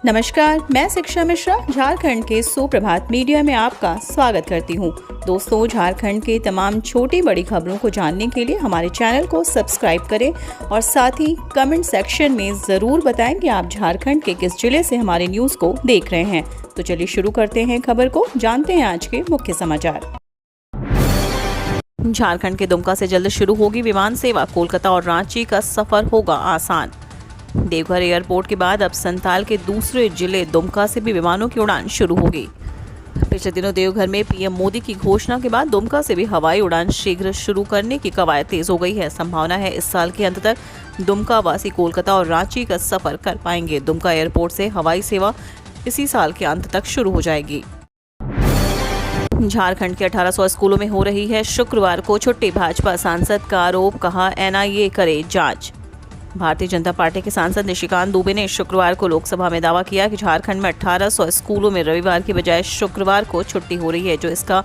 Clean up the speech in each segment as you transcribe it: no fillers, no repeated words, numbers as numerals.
नमस्कार, मैं शिक्षा मिश्रा झारखंड के सुप्रभात मीडिया में आपका स्वागत करती हूं। दोस्तों, झारखंड के तमाम छोटी बड़ी खबरों को जानने के लिए हमारे चैनल को सब्सक्राइब करें और साथ ही कमेंट सेक्शन में ज़रूर बताएं कि आप झारखंड के किस जिले से हमारे न्यूज़ को देख रहे हैं। तो चलिए शुरू करते हैं खबर को, जानते हैं आज के मुख्य समाचार। झारखंड के दुमका से जल्द शुरू होगी विमान सेवा, कोलकाता और रांची का सफर होगा आसान। देवघर एयरपोर्ट के बाद अब संताल के दूसरे जिले दुमका से भी विमानों की उड़ान शुरू होगी। पिछले दिनों देवघर में पीएम मोदी की घोषणा के बाद दुमका से भी हवाई उड़ान शीघ्र शुरू करने की कवायद तेज हो गई है। संभावना है इस साल के अंत तक दुमका वासी कोलकाता और रांची का सफर कर पाएंगे। दुमका एयरपोर्ट से हवाई सेवा इसी साल के अंत तक शुरू हो जाएगी। झारखंड के 1800 स्कूलों में हो रही है शुक्रवार को छुट्टी। भाजपा सांसद का आरोप, कहा एनआईए करे जांच। भारतीय जनता पार्टी के सांसद निशिकांत दुबे ने शुक्रवार को लोकसभा में दावा किया कि झारखंड में 1800 स्कूलों में रविवार की बजाय शुक्रवार को छुट्टी हो रही है, जो इसका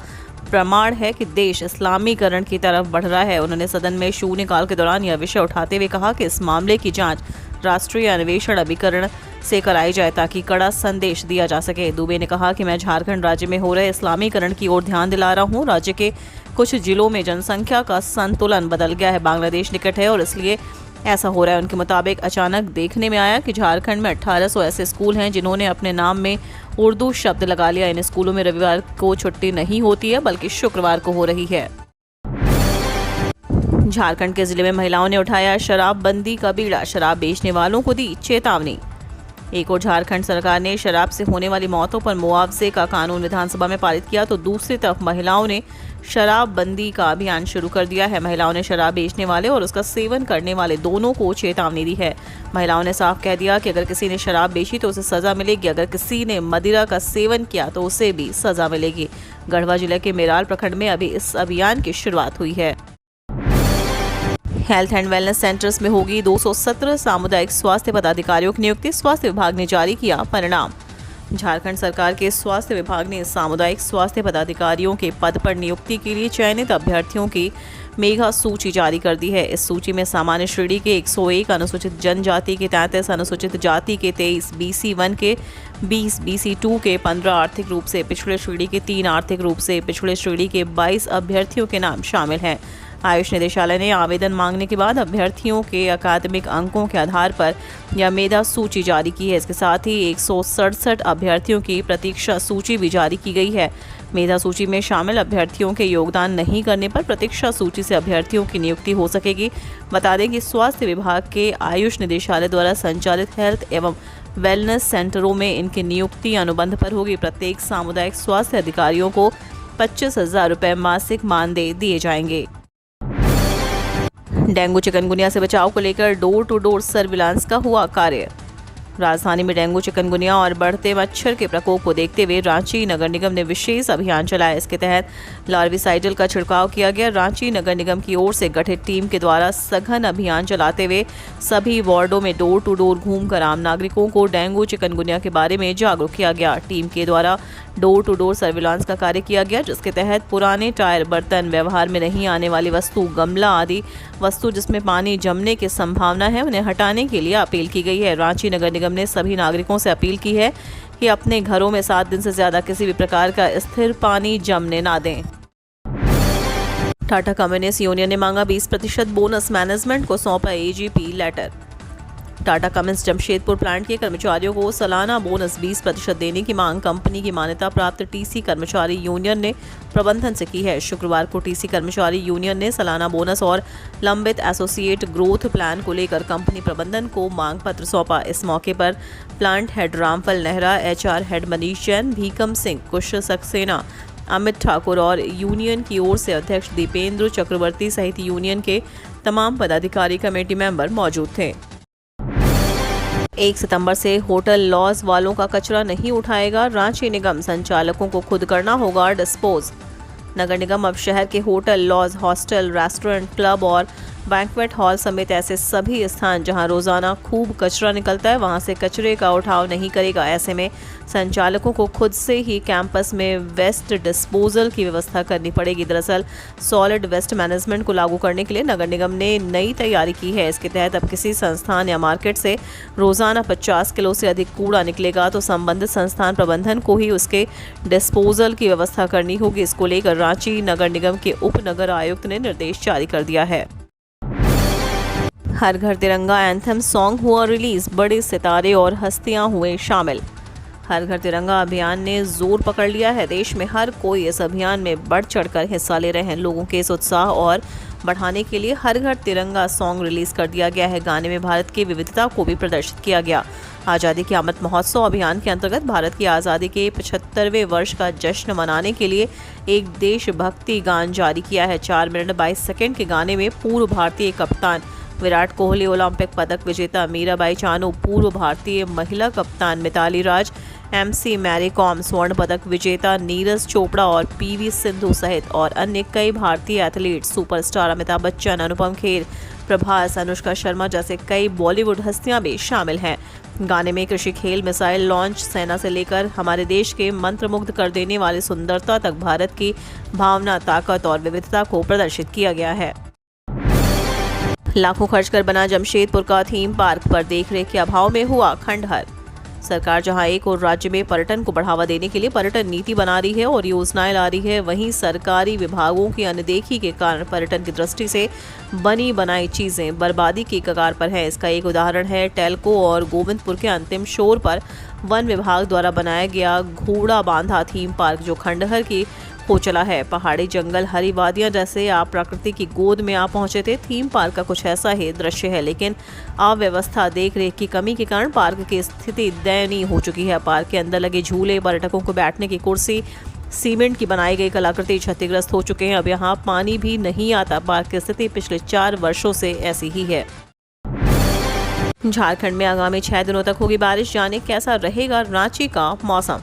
प्रमाण है कि देश इस्लामीकरण की तरफ बढ़ रहा है। उन्होंने सदन में शून्यकाल के दौरान यह विषय उठाते हुए कहा कि इस मामले की जांच राष्ट्रीय अन्वेषण अभिकरण से कराई जाए ताकि कड़ा संदेश दिया जा सके। दुबे ने कहा कि मैं झारखंड राज्य में हो रहे इस्लामीकरण की ओर ध्यान दिला रहा हूँ। राज्य के कुछ जिलों में जनसंख्या का संतुलन बदल गया है, बांग्लादेश निकट है और इसलिए ऐसा हो रहा है। उनके मुताबिक अचानक देखने में आया कि झारखंड में 1800 ऐसे स्कूल हैं जिन्होंने अपने नाम में उर्दू शब्द लगा लिया। इन स्कूलों में रविवार को छुट्टी नहीं होती है बल्कि शुक्रवार को हो रही है। झारखंड के जिले में महिलाओं ने उठाया शराबबंदी का बीड़ा, शराब बेचने वालों को दी चेतावनी। एक और झारखंड सरकार ने शराब से होने वाली मौतों पर मुआवजे का कानून विधानसभा में पारित किया, तो दूसरी तरफ महिलाओं ने शराबबंदी का अभियान शुरू कर दिया है। महिलाओं ने शराब बेचने वाले और उसका सेवन करने वाले दोनों को चेतावनी दी है। महिलाओं ने साफ कह दिया कि अगर किसी ने शराब बेची तो उसे सजा मिलेगी, अगर किसी ने मदिरा का सेवन किया तो उसे भी सजा मिलेगी। गढ़वा जिले के मेराल प्रखंड में अभी इस अभियान की शुरुआत हुई है। हेल्थ एंड वेलनेस सेंटर्स में होगी 217 सामुदायिक स्वास्थ्य पदाधिकारियों की नियुक्ति, स्वास्थ्य विभाग ने जारी किया परिणाम। झारखंड सरकार के स्वास्थ्य विभाग ने सामुदायिक स्वास्थ्य पदाधिकारियों के पद पर नियुक्ति के लिए चयनित अभ्यर्थियों की मेगा सूची जारी कर दी है। इस सूची में सामान्य श्रेणी के 101, अनुसूचित जनजाति के 33, अनुसूचित जाति के 23, BC1 के 20, BC2 के 15, आर्थिक रूप से पिछड़े श्रेणी के 3, आर्थिक रूप से पिछड़े श्रेणी के 22 अभ्यर्थियों के नाम शामिल हैं। आयुष निदेशालय ने आवेदन मांगने के बाद अभ्यर्थियों के अकादमिक अंकों के आधार पर यह मेधा सूची जारी की है। इसके साथ ही 167 अभ्यर्थियों की प्रतीक्षा सूची भी जारी की गई है। मेधा सूची में शामिल अभ्यर्थियों के योगदान नहीं करने पर प्रतीक्षा सूची से अभ्यर्थियों की नियुक्ति हो सकेगी। बता दें कि स्वास्थ्य विभाग के आयुष निदेशालय द्वारा संचालित हेल्थ एवं वेलनेस सेंटरों में इनकी नियुक्ति अनुबंध पर होगी। प्रत्येक सामुदायिक स्वास्थ्य अधिकारियों को 25,000 रुपये मासिक मानदेय दिए जाएंगे। डेंगू चिकनगुनिया से बचाव को लेकर डोर टू डोर सर्विलांस का हुआ कार्य। राजधानी में डेंगू चिकनगुनिया और बढ़ते मच्छर के प्रकोप को देखते हुए रांची नगर निगम ने विशेष अभियान चलाया। इसके तहत लार्विसाइडल का छिड़काव किया गया। रांची नगर निगम की ओर से गठित टीम के द्वारा सघन अभियान चलाते हुए सभी वार्डों में डोर टू डोर घूमकर आम नागरिकों को डेंगू चिकनगुनिया के बारे में जागरूक किया गया। टीम के द्वारा डोर टू डोर सर्विलांस का कार्य किया गया, जिसके तहत पुराने टायर, बर्तन, व्यवहार में नहीं आने वाली वस्तु, गमला आदि वस्तु जिसमें पानी जमने की संभावना है, उन्हें हटाने के लिए अपील की गई है। रांची नगर निगम ने सभी नागरिकोों से अपील की है कि अपने घरों में 7 दिन से ज्यादा किसी भी प्रकार का स्थिर पानी जमने ना दें। टाटा कम्युनिस्ट यूनियन ने मांगा 20% बोनस, मैनेजमेंट को सौंपा AGP letter. Tata communist Jamshedpur plant के कर्मचारियों को सालाना बोनस 20% देने की मांग कंपनी की मान्यता प्राप्त TC कर्मचारी यूनियन ने प्रबंधन से की है। शुक्रवार को TC कर्मचारी यूनियन ने सालाना बोनस और लंबित एसोसिएट ग्रोथ प्लान को लेकर कंपनी प्रबंधन को मांग पत्र सौंपा। इस मौके पर प्लांट हेड रामफल नेहरा, HR हेड मनीष जैन, भीकम सिंह, कुश सक्सेना, अमित ठाकुर और यूनियन की ओर से अध्यक्ष दीपेंद्र चक्रवर्ती सहित यूनियन के तमाम पदाधिकारी कमेटी मेंबर मौजूद थे। 1 सितंबर से होटल लॉज वालों का कचरा नहीं उठाएगा रांची निगम, संचालकों को खुद करना होगा डिस्पोज। नगर निगम अब शहर के hotel, lodge, hostel, restaurant, club और बैंक्वेट हॉल समेत ऐसे सभी स्थान जहां रोजाना खूब कचरा निकलता है वहां से कचरे का उठाव नहीं करेगा। ऐसे में संचालकों को खुद से ही कैंपस में वेस्ट डिस्पोजल की व्यवस्था करनी पड़ेगी। दरअसल सॉलिड वेस्ट मैनेजमेंट को लागू करने के लिए नगर निगम ने नई तैयारी की है। इसके तहत अब किसी संस्थान या मार्केट से रोजाना 50 किलो से अधिक कूड़ा निकलेगा तो संबंधित संस्थान प्रबंधन को ही उसके डिस्पोजल की व्यवस्था करनी होगी। इसको लेकर रांची नगर निगम के उप नगर आयुक्त ने निर्देश जारी कर दिया है। हर घर तिरंगा एंथम सॉन्ग हुआ रिलीज, बड़े सितारे और हस्तियां हुए शामिल। हर घर तिरंगा अभियान ने जोर पकड़ लिया है। देश में हर कोई इस अभियान में बढ़ चढ़कर हिस्सा ले रहे हैं। लोगों के इस उत्साह और बढ़ाने के लिए हर घर तिरंगा सॉन्ग रिलीज कर दिया गया है। गाने में भारत की विविधता को भी प्रदर्शित किया गया। आज़ादी के अमृत महोत्सव अभियान के अंतर्गत भारत की आज़ादी के 75वें वर्ष का जश्न मनाने के लिए एक देशभक्ति गान जारी किया है। 4 मिनट 22 सेकंड के गाने में पूर्व भारतीय कप्तान विराट कोहली, ओलंपिक पदक विजेता मीराबाई चानू, पूर्व भारतीय महिला कप्तान मिताली राज, MC मैरी कॉम, स्वर्ण पदक विजेता नीरज चोपड़ा और PV सिंधु सहित और अन्य कई भारतीय एथलीट, सुपरस्टार अमिताभ बच्चन, अनुपम खेर, प्रभास, अनुष्का शर्मा जैसे कई बॉलीवुड हस्तियां भी शामिल हैं। गाने में कृषि, खेल, मिसाइल लॉन्च, सेना से लेकर हमारे देश के मंत्रमुग्ध कर देने वाली सुंदरता तक भारत की भावना, ताकत और विविधता को प्रदर्शित किया गया है। लाखों खर्च कर बना जमशेदपुर का थीम पार्क पर देखरेख के अभाव में हुआ खंडहर। सरकार जहां एक और राज्य में पर्यटन को बढ़ावा देने के लिए पर्यटन नीति बना रही है और योजनाएं ला रही है, वहीं सरकारी विभागों की अनदेखी के कारण पर्यटन की दृष्टि से बनी बनाई चीजें बर्बादी की कगार पर हैं। इसका एक उदाहरण है टेल्को और गोविंदपुर के अंतिम शोर पर वन विभाग द्वारा बनाया गया घोड़ा बांधा थीम पार्क, जो खंडहर की हो चला है। पहाड़ी, जंगल, हरी वादियां जैसे आप प्रकृति की गोद में आ पहुंचे थे। थीम पार्क का कुछ ऐसा ही दृश्य है, लेकिन अव्यवस्था, देखरेख की कमी के कारण पार्क की स्थिति दयनीय हो चुकी है। पार्क के अंदर लगे झूले, पर्यटकों को बैठने की कुर्सी, सीमेंट की बनाई गई कलाकृति क्षतिग्रस्त हो चुके हैं। अब यहाँ पानी भी नहीं आता। पार्क की स्थिति पिछले 4 वर्षों से ऐसी ही है। झारखंड में आगामी 6 दिनों तक होगी बारिश, जाने कैसा रहेगा रांची का मौसम।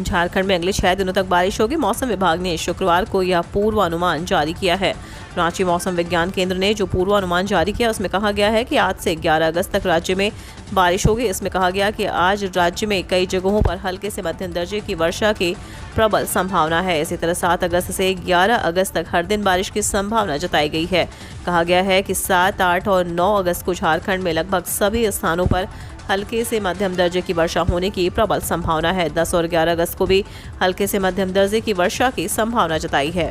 झारखंड में अगले 6 दिनों तक बारिश होगी। मौसम विभाग ने शुक्रवार को यह पूर्वानुमान जारी किया है। रांची मौसम विज्ञान केंद्र ने जो पूर्वानुमान जारी किया उसमें कहा गया है कि आज से 11 अगस्त तक राज्य में बारिश होगी। इसमें कहा गया कि आज राज्य में कई जगहों पर हल्के से मध्यम दर्जे की वर्षा की प्रबल संभावना है। इसी तरह 7 अगस्त से 11 अगस्त तक हर दिन बारिश की संभावना जताई गई है। कहा गया है कि 7, 8 और 9 अगस्त को झारखंड में लगभग सभी स्थानों पर हल्के से मध्यम दर्जे की वर्षा होने की प्रबल संभावना है। 10 और 11 अगस्त को भी हल्के से मध्यम दर्जे की वर्षा की संभावना जताई है।